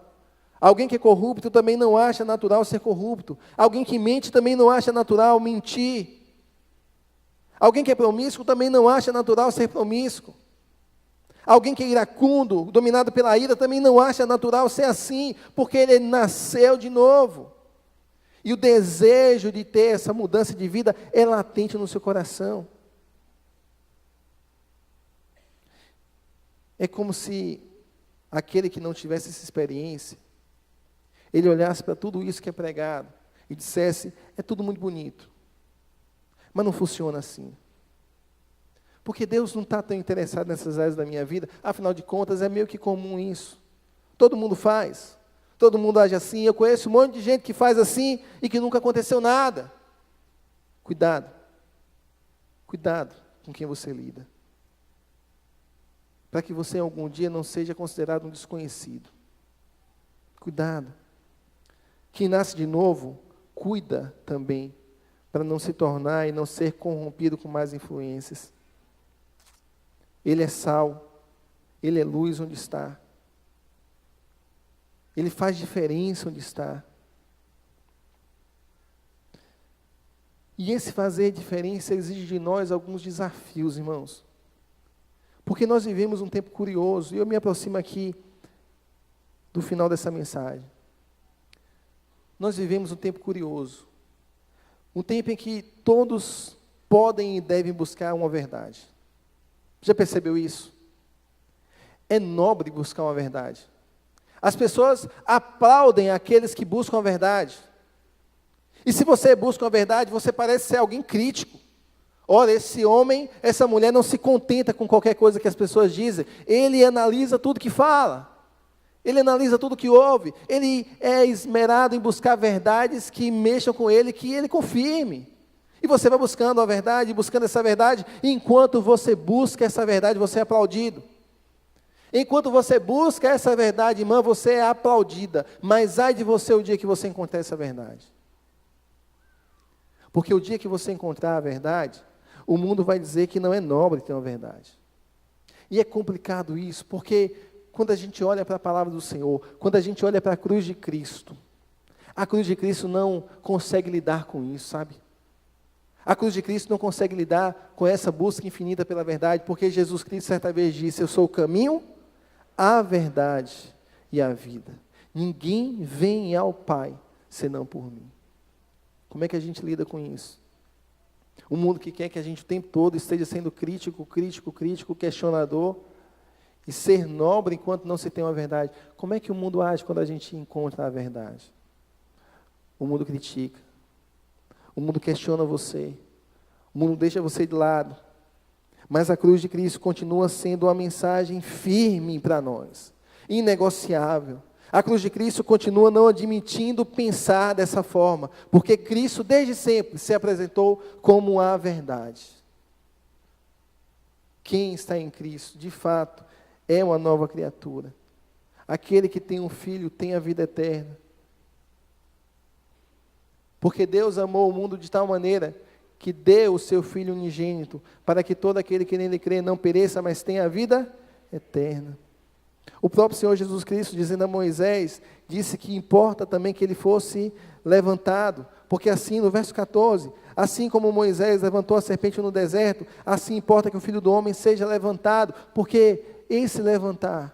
Alguém que é corrupto também não acha natural ser corrupto. Alguém que mente também não acha natural mentir. Alguém que é promíscuo também não acha natural ser promíscuo. Alguém que é iracundo, dominado pela ira, também não acha natural ser assim, porque ele nasceu de novo. E o desejo de ter essa mudança de vida é latente no seu coração. É como se aquele que não tivesse essa experiência, ele olhasse para tudo isso que é pregado e dissesse, é tudo muito bonito. Mas não funciona assim. Porque Deus não está tão interessado nessas áreas da minha vida, afinal de contas é meio que comum isso. Todo mundo faz, todo mundo age assim, eu conheço um monte de gente que faz assim e que nunca aconteceu nada. Cuidado, cuidado com quem você lida. Para que você algum dia não seja considerado um desconhecido. Cuidado. Quem nasce de novo, cuida também, para não se tornar e não ser corrompido com más influências. Ele é sal, ele é luz onde está. Ele faz diferença onde está. E esse fazer diferença exige de nós alguns desafios, irmãos. Porque nós vivemos um tempo curioso, e eu me aproximo aqui do final dessa mensagem. Nós vivemos um tempo curioso. Um tempo em que todos podem e devem buscar uma verdade. Já percebeu isso? É nobre buscar uma verdade. As pessoas aplaudem aqueles que buscam a verdade. E se você busca a verdade, você parece ser alguém crítico. Ora, esse homem, essa mulher não se contenta com qualquer coisa que as pessoas dizem. Ele analisa tudo que fala. Ele analisa tudo que ouve. Ele é esmerado em buscar verdades que mexam com ele, que ele confirme. E você vai buscando a verdade, buscando essa verdade. E enquanto você busca essa verdade, você é aplaudido. Enquanto você busca essa verdade, irmã, você é aplaudida. Mas ai de você o dia que você encontrar essa verdade. Porque o dia que você encontrar a verdade, o mundo vai dizer que não é nobre ter uma verdade. E é complicado isso, porque quando a gente olha para a palavra do Senhor, quando a gente olha para a cruz de Cristo, a cruz de Cristo não consegue lidar com isso, sabe? A cruz de Cristo não consegue lidar com essa busca infinita pela verdade, porque Jesus Cristo certa vez disse, eu sou o caminho, a verdade e a vida. Ninguém vem ao Pai, senão por mim. Como é que a gente lida com isso? Um mundo que quer que a gente o tempo todo esteja sendo crítico, questionador, e ser nobre enquanto não se tem uma verdade. Como é que o mundo age quando a gente encontra a verdade? o mundo critica, o mundo questiona você, o mundo deixa você de lado, mas a cruz de Cristo continua sendo uma mensagem firme para nós, inegociável. A cruz de Cristo continua não admitindo pensar dessa forma, porque Cristo desde sempre se apresentou como a verdade. Quem está em Cristo, de fato, é uma nova criatura. Aquele que tem um filho tem a vida eterna. Porque Deus amou o mundo de tal maneira que deu o seu Filho unigênito, para que todo aquele que nele crê não pereça, mas tenha a vida eterna. O próprio Senhor Jesus Cristo, dizendo a Moisés, disse que importa também que ele fosse levantado, porque assim, no verso 14, assim como Moisés levantou a serpente no deserto, assim importa que o Filho do Homem seja levantado, porque esse levantar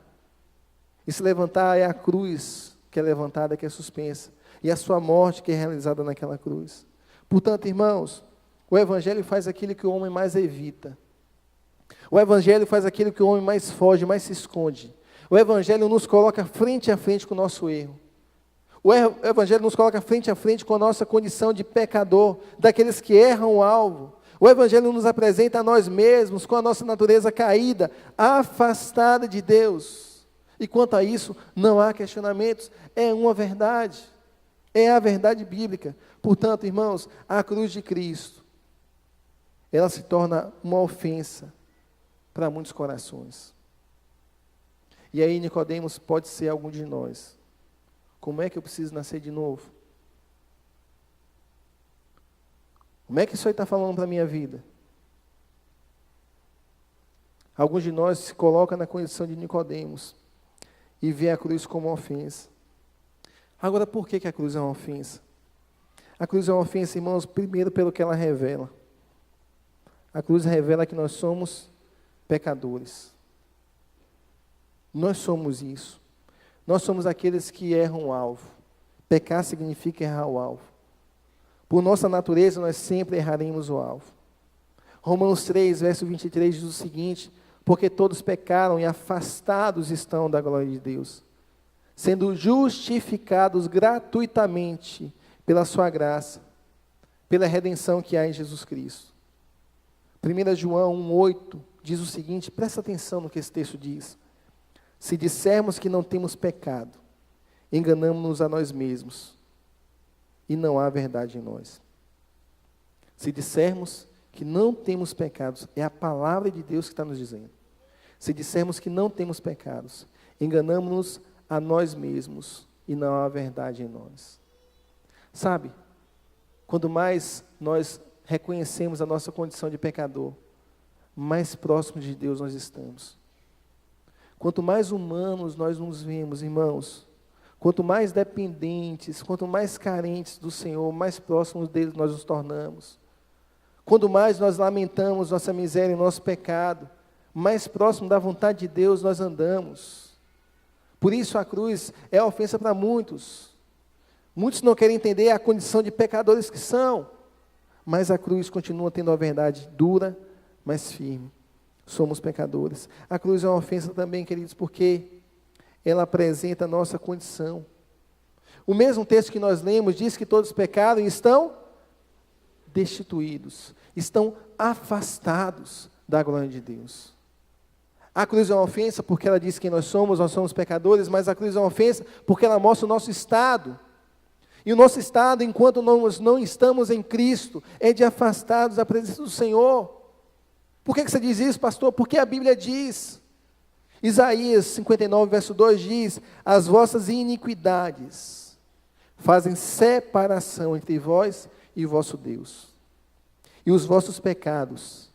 é a cruz que é levantada, que é suspensa, e a sua morte que é realizada naquela cruz. Portanto, irmãos, o Evangelho faz aquilo que o homem mais evita. O Evangelho faz aquilo que o homem mais foge, mais se esconde. O Evangelho nos coloca frente a frente com o nosso erro. O Evangelho nos coloca frente a frente com a nossa condição de pecador, daqueles que erram o alvo. O Evangelho nos apresenta a nós mesmos com a nossa natureza caída, afastada de Deus. E quanto a isso, não há questionamentos. É uma verdade. É a verdade bíblica. Portanto, irmãos, a cruz de Cristo, ela se torna uma ofensa para muitos corações. E aí Nicodemos pode ser algum de nós. Como é que eu preciso nascer de novo? Como é que isso aí está falando para a minha vida? Alguns de nós se colocam na condição de Nicodemos e vê a cruz como uma ofensa. Agora, por que a cruz é uma ofensa? A cruz é uma ofensa, irmãos, primeiro pelo que ela revela. A cruz revela que nós somos pecadores. Nós somos isso. Nós somos aqueles que erram o alvo. Pecar significa errar o alvo. Por nossa natureza, nós sempre erraremos o alvo. Romanos 3, verso 23 diz o seguinte: porque todos pecaram e afastados estão da glória de Deus, sendo justificados gratuitamente pela sua graça, pela redenção que há em Jesus Cristo. 1 João 1,8 diz o seguinte, presta atenção no que esse texto diz: se dissermos que não temos pecado, enganamos-nos a nós mesmos, e não há verdade em nós. Se dissermos que não temos pecados, é a palavra de Deus que está nos dizendo. Se dissermos que não temos pecados, enganamos-nos a nós mesmos, e não há verdade em nós. Sabe, quanto mais nós reconhecemos a nossa condição de pecador, mais próximos de Deus nós estamos. Quanto mais humanos nós nos vemos, irmãos, quanto mais dependentes, quanto mais carentes do Senhor, mais próximos dele nós nos tornamos. Quanto mais nós lamentamos nossa miséria e nosso pecado, mais próximo da vontade de Deus nós andamos. Por isso a cruz é ofensa para muitos. Muitos não querem entender a condição de pecadores que são, mas a cruz continua tendo a verdade dura, mas firme. Somos pecadores. A cruz é uma ofensa também, queridos, porque ela apresenta a nossa condição. O mesmo texto que nós lemos diz que todos pecaram e estão destituídos, estão afastados da glória de Deus. A cruz é uma ofensa porque ela diz quem nós somos pecadores, mas a cruz é uma ofensa porque ela mostra o nosso estado. E o nosso estado, enquanto nós não estamos em Cristo, é de afastados da presença do Senhor. Por que você diz isso, pastor? Porque a Bíblia diz. Isaías 59, verso 2 diz: as vossas iniquidades fazem separação entre vós e o vosso Deus. E os vossos pecados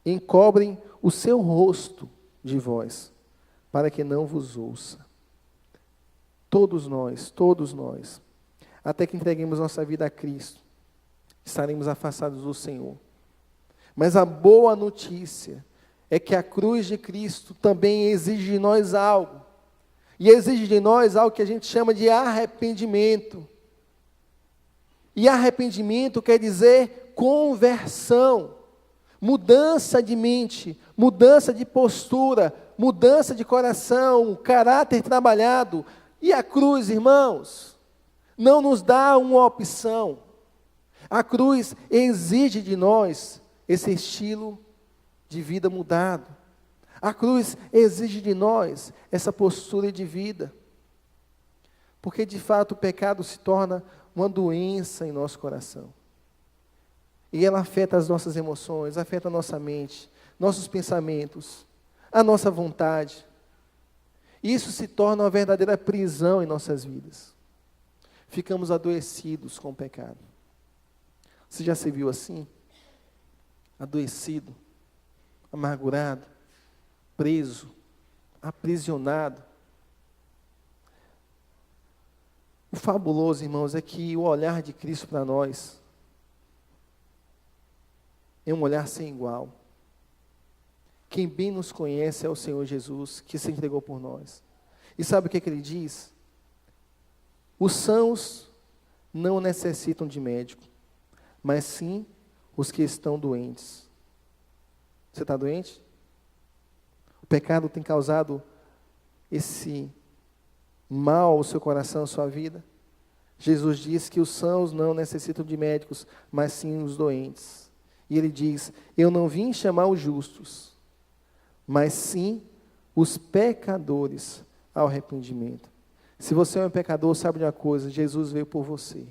encobrem o seu rosto de vós, para que não vos ouça. Todos nós, até que entreguemos nossa vida a Cristo, estaremos afastados do Senhor. Mas a boa notícia é que a cruz de Cristo também exige de nós algo. E exige de nós algo que a gente chama de arrependimento. E arrependimento quer dizer conversão, mudança de mente, mudança de postura, mudança de coração, caráter trabalhado. E a cruz, irmãos, não nos dá uma opção. A cruz exige de nós esse estilo de vida mudado. A cruz exige de nós essa postura de vida. Porque de fato o pecado se torna uma doença em nosso coração. E ela afeta as nossas emoções, afeta a nossa mente, nossos pensamentos, a nossa vontade. Isso se torna uma verdadeira prisão em nossas vidas. Ficamos adoecidos com o pecado. Você já se viu assim? Adoecido, amargurado, preso, aprisionado. O fabuloso, irmãos, é que o olhar de Cristo para nós é um olhar sem igual. Quem bem nos conhece é o Senhor Jesus, que se entregou por nós. E sabe o que ele diz? Os sãos não necessitam de médico, mas sim os que estão doentes. Você está doente? O pecado tem causado esse mal ao seu coração, à sua vida? Jesus diz que os sãos não necessitam de médicos, mas sim os doentes. E ele diz: eu não vim chamar os justos, mas sim os pecadores ao arrependimento. Se você é um pecador, sabe de uma coisa: Jesus veio por você.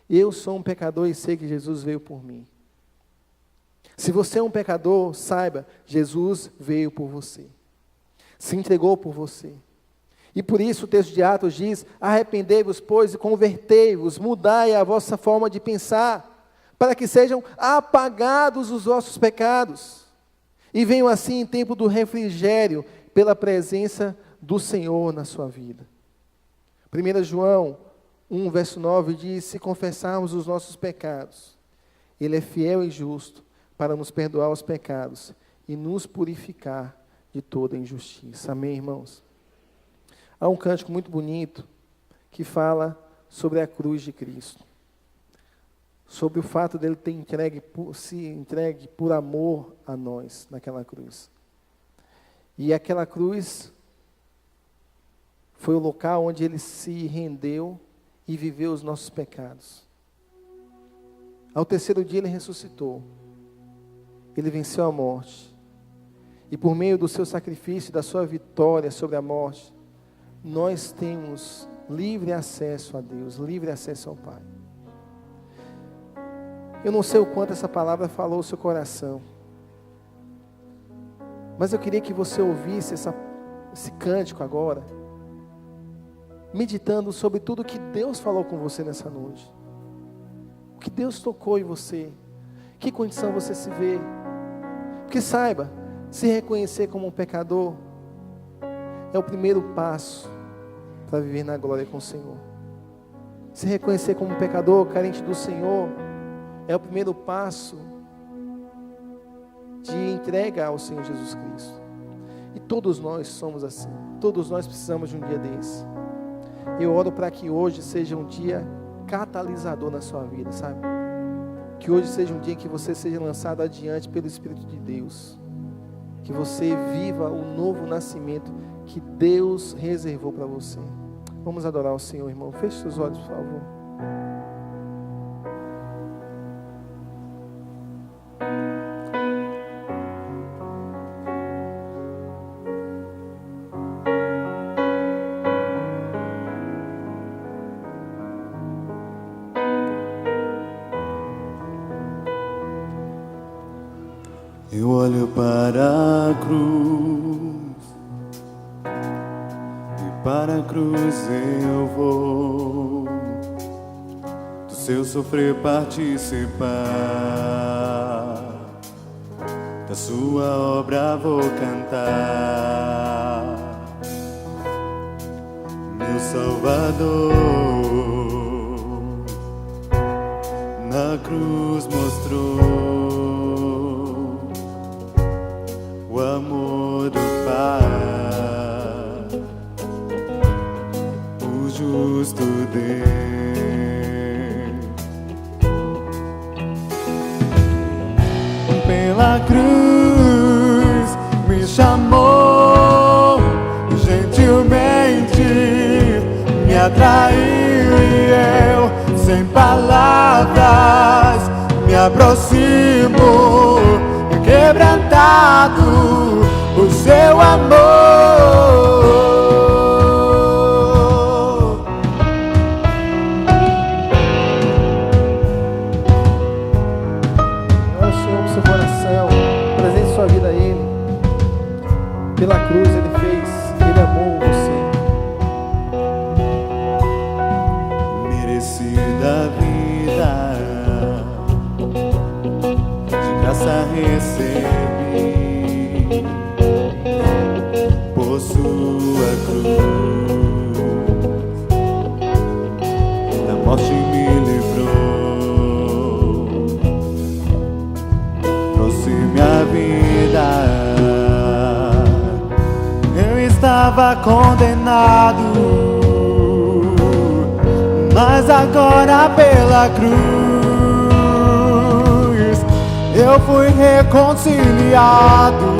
Eu sou um pecador e sei que Jesus veio por mim. Se você é um pecador, saiba, Jesus veio por você. Se entregou por você. E por isso o texto de Atos diz: arrependei-vos, pois, e convertei-vos, mudai a vossa forma de pensar, para que sejam apagados os vossos pecados, e venham assim em tempo do refrigério, pela presença do Senhor na sua vida. 1 João 1, verso 9 diz: se confessarmos os nossos pecados, Ele é fiel e justo para nos perdoar os pecados e nos purificar de toda injustiça. Amém, irmãos? Há um cântico muito bonito que fala sobre a cruz de Cristo, sobre o fato dele ter se entregue por amor a nós naquela cruz. E aquela cruz foi o local onde ele se rendeu e viveu os nossos pecados. Ao terceiro dia ele ressuscitou. Ele venceu a morte. E por meio do seu sacrifício, da sua vitória sobre a morte, nós temos livre acesso a Deus, livre acesso ao Pai. Eu não sei o quanto essa palavra falou ao seu coração, mas eu queria que você ouvisse esse cântico agora, meditando sobre tudo que Deus falou com você nessa noite. O que Deus tocou em você, que condição você se vê. Porque saiba, se reconhecer como um pecador é o primeiro passo para viver na glória com o Senhor. Se reconhecer como um pecador carente do Senhor é o primeiro passo de entrega ao Senhor Jesus Cristo. E todos nós somos assim. Todos nós precisamos de um dia desse. Eu oro para que hoje seja um dia catalisador na sua vida, sabe? Que hoje seja um dia em que você seja lançado adiante pelo Espírito de Deus. Que você viva o novo nascimento que Deus reservou para você. Vamos adorar o Senhor, irmão. Feche seus olhos, por favor. Eu olho para a cruz, e para a cruz eu vou, do seu sofrer participar, da sua obra vou cantar. Meu Salvador na cruz mostrou o amor do Pai, o justo Deus. Pela cruz me chamou, gentilmente atraiu e eu, sem palavras, me aproximo, quebrantado, o seu amor. Olha o Senhor com seu coração, presente sua vida a Ele. Pela cruz Ele fez, Ele amou você. Merecida vida, de graça recebi, por sua cruz, da morte me livrou, trouxe minha vida. Eu estava condenado, mas agora pela cruz eu fui reconciliado.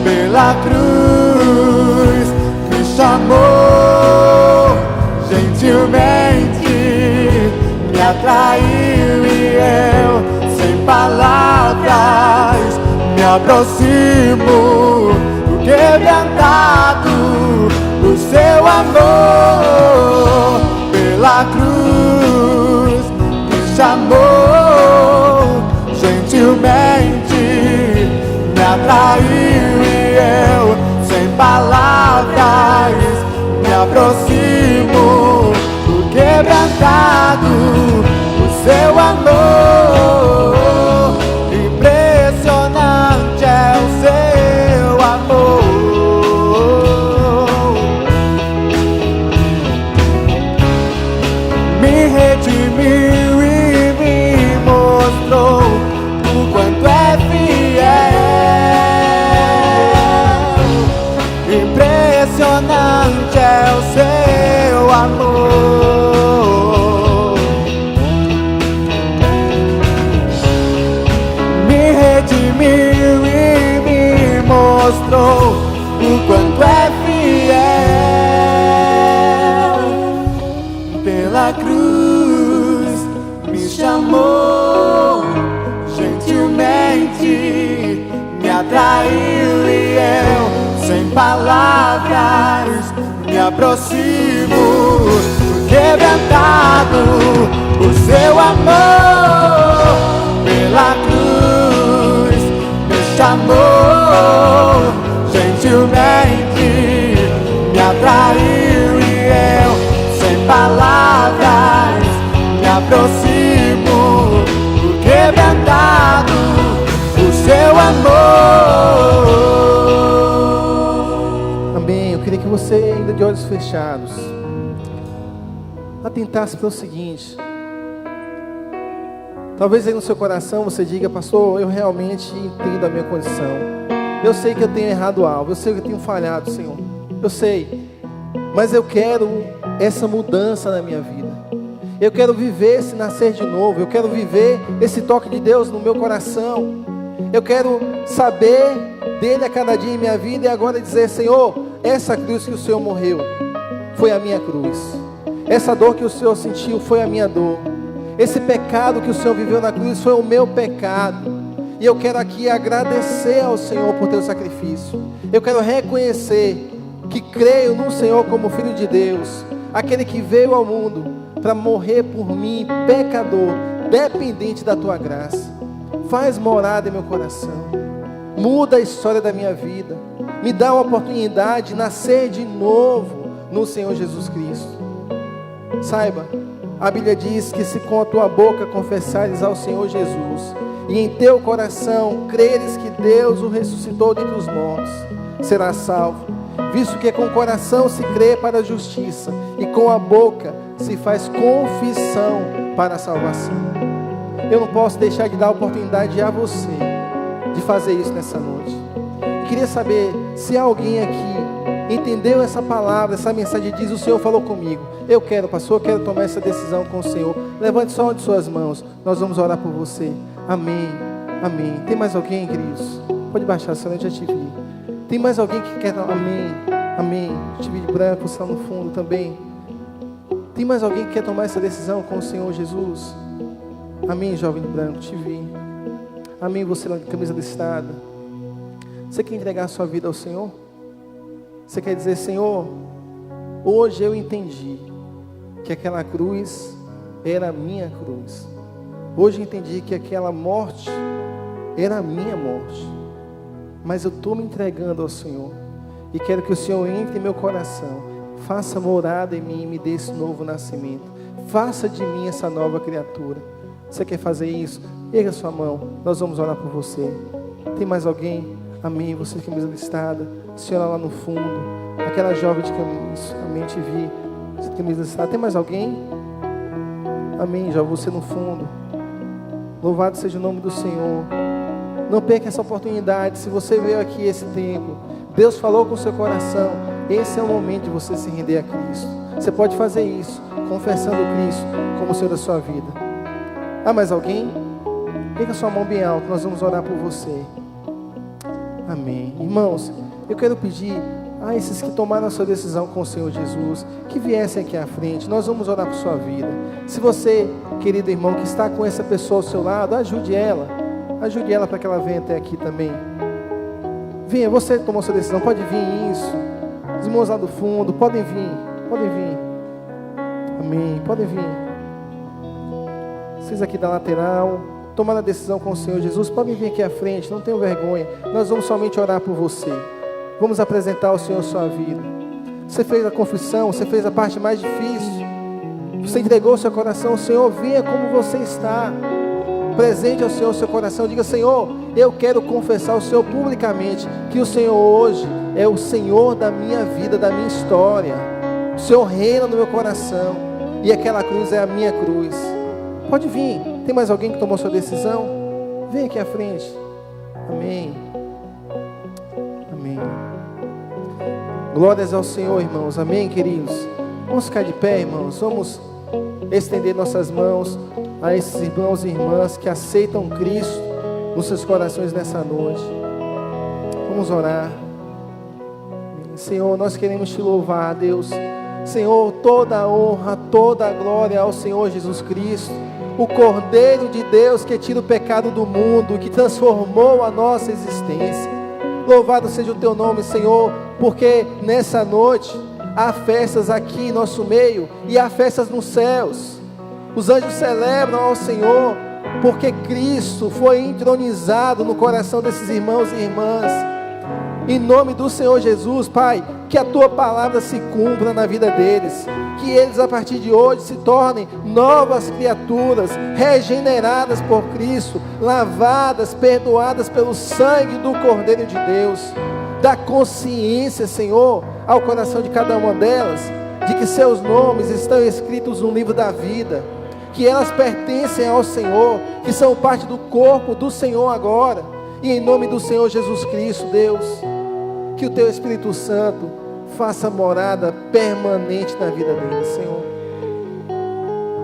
Pela cruz me chamou gentilmente, me atraiu e eu, sem palavras, me aproximo, quebrantado, o seu amor. Pela cruz me chamou gentilmente, me atraiu e eu, sem palavras, me aproximo, quebrantado, o seu amor. Impressionante é o seu amor. Me redimiu e me mostrou o quanto é fiel. Impressionante é o seu amor. Me redimiu e me mostrou o quanto é fiel. Pela cruz me chamou gentilmente, me atraiu e eu, sem palavras, me aproximo, quebrantado, o seu amor. Pela cruz me chamou gentilmente, me atraiu e eu, sem palavras, me aproximo, quebrantado, o seu amor. Amém. Eu queria que você, ainda de olhos fechados, atentasse para o seguinte. Talvez aí no seu coração você diga: pastor, eu realmente entendo a minha condição. Eu sei que eu tenho errado algo, eu sei que eu tenho falhado, Senhor. Eu sei, mas eu quero essa mudança na minha vida. Eu quero viver esse nascer de novo. Eu quero viver esse toque de Deus no meu coração. Eu quero saber dele a cada dia em minha vida e agora dizer: Senhor, essa cruz que o Senhor morreu foi a minha cruz. Essa dor que o Senhor sentiu foi a minha dor. Esse pecado que o Senhor viveu na cruz foi o meu pecado. E eu quero aqui agradecer ao Senhor por teu sacrifício. Eu quero reconhecer que creio no Senhor como Filho de Deus, aquele que veio ao mundo para morrer por mim, pecador, dependente da tua graça. Faz morada em meu coração. Muda a história da minha vida. Me dá uma oportunidade de nascer de novo no Senhor Jesus Cristo. Saiba, a Bíblia diz que se com a tua boca confessares ao Senhor Jesus e em teu coração creres que Deus o ressuscitou dentre os mortos, serás salvo, visto que com o coração se crê para a justiça e com a boca se faz confissão para a salvação. Eu não posso deixar de dar a oportunidade a você de fazer isso nessa noite. Eu queria saber se alguém aqui entendeu essa palavra, essa mensagem, diz: o Senhor falou comigo, eu quero, pastor, eu quero tomar essa decisão com o Senhor. Levante só uma de suas mãos, nós vamos orar por você. Amém, amém. Tem mais alguém, queridos? Pode baixar, senão eu já te vi. Tem mais alguém que quer? Amém, amém. Te vi de branco, você lá no fundo também. Tem mais alguém que quer tomar essa decisão com o Senhor Jesus? Amém, jovem de branco, te vi. Amém, você lá de camisa listrada. Você quer entregar a sua vida ao Senhor? Você quer dizer, Senhor, hoje eu entendi que aquela cruz era a minha cruz. Hoje eu entendi que aquela morte era a minha morte. Mas eu estou me entregando ao Senhor. E quero que o Senhor entre em meu coração. Faça morada em mim e me dê esse novo nascimento. Faça de mim essa nova criatura. Você quer fazer isso? Erga sua mão. Nós vamos orar por você. Tem mais alguém? Amém. Você de camisa listada. Senhora lá no fundo. Aquela jovem de camisa. Amém. Te vi. Você de camisa listada. Tem mais alguém? Amém. Já você no fundo. Louvado seja o nome do Senhor. Não perca essa oportunidade. Se você veio aqui esse tempo, Deus falou com o seu coração, esse é o momento de você se render a Cristo. Você pode fazer isso, confessando Cristo como o Senhor da sua vida. Há mais alguém? Fica sua mão bem alta, nós vamos orar por você. Amém. Irmãos, eu quero pedir a esses que tomaram a sua decisão com o Senhor Jesus, que viessem aqui à frente, nós vamos orar por sua vida. Se você, querido irmão, que está com essa pessoa ao seu lado, ajude ela para que ela venha até aqui também. Venha, você tomou sua decisão, pode vir, isso. Os irmãos lá do fundo, podem vir. Amém, podem vir. Vocês aqui da lateral, tomaram a decisão com o Senhor Jesus, podem vir aqui à frente, não tenham vergonha. Nós vamos somente orar por você. Vamos apresentar ao Senhor sua vida. Você fez a confissão, você fez a parte mais difícil. Você entregou o seu coração. Senhor, venha como você está. Presente ao Senhor o seu coração. Diga, Senhor, eu quero confessar ao Senhor publicamente que o Senhor hoje é o Senhor da minha vida, da minha história. O Senhor reina no meu coração. E aquela cruz é a minha cruz. Pode vir. Tem mais alguém que tomou sua decisão? Vem aqui à frente. Amém. Amém. Glórias ao Senhor, irmãos. Amém, queridos. Vamos ficar de pé, irmãos. Vamos estender nossas mãos a esses irmãos e irmãs que aceitam Cristo nos seus corações nessa noite. Vamos orar. Senhor, nós queremos te louvar, Deus. Senhor, toda a honra, toda a glória ao Senhor Jesus Cristo, o Cordeiro de Deus que tira o pecado do mundo, que transformou a nossa existência. Louvado seja o teu nome, Senhor, porque nessa noite há festas aqui em nosso meio e há festas nos céus. Os anjos celebram ao Senhor, porque Cristo foi entronizado no coração desses irmãos e irmãs. Em nome do Senhor Jesus, Pai, que a Tua palavra se cumpra na vida deles, que eles a partir de hoje se tornem novas criaturas, regeneradas por Cristo, lavadas, perdoadas pelo sangue do Cordeiro de Deus. Dá consciência, Senhor, ao coração de cada uma delas, de que seus nomes estão escritos no livro da vida, que elas pertencem ao Senhor, que são parte do corpo do Senhor agora. E em nome do Senhor Jesus Cristo, Deus, que o Teu Espírito Santo faça morada permanente na vida deles, Senhor.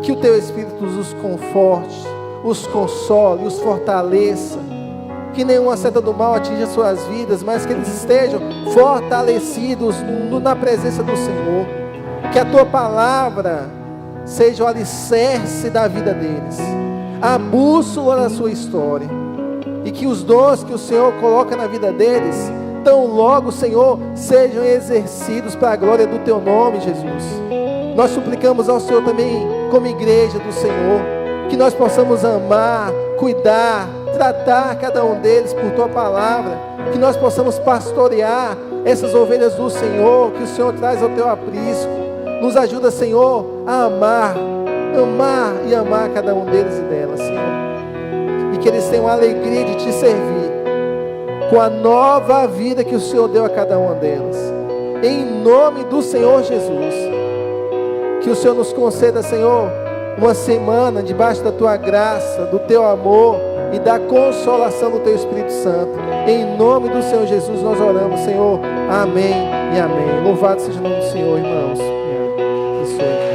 Que o Teu Espírito os conforte, os console, os fortaleça. Que nenhuma seta do mal atinja suas vidas, mas que eles estejam fortalecidos na presença do Senhor. Que a Tua palavra seja o alicerce da vida deles, a bússola da sua história. E que os dons que o Senhor coloca na vida deles, tão logo, Senhor, sejam exercidos para a glória do Teu nome, Jesus. Nós suplicamos ao Senhor também, como igreja do Senhor, que nós possamos amar, cuidar, tratar cada um deles por Tua palavra, que nós possamos pastorear essas ovelhas do Senhor, que o Senhor traz ao Teu aprisco. Nos ajuda, Senhor, a amar e amar cada um deles e delas, Senhor. E que eles tenham a alegria de Te servir, com a nova vida que o Senhor deu a cada uma delas. Em nome do Senhor Jesus. Que o Senhor nos conceda, Senhor, uma semana debaixo da Tua graça, do Teu amor e da consolação do Teu Espírito Santo. Em nome do Senhor Jesus nós oramos, Senhor. Amém e amém. Louvado seja o nome do Senhor, irmãos. Isso é.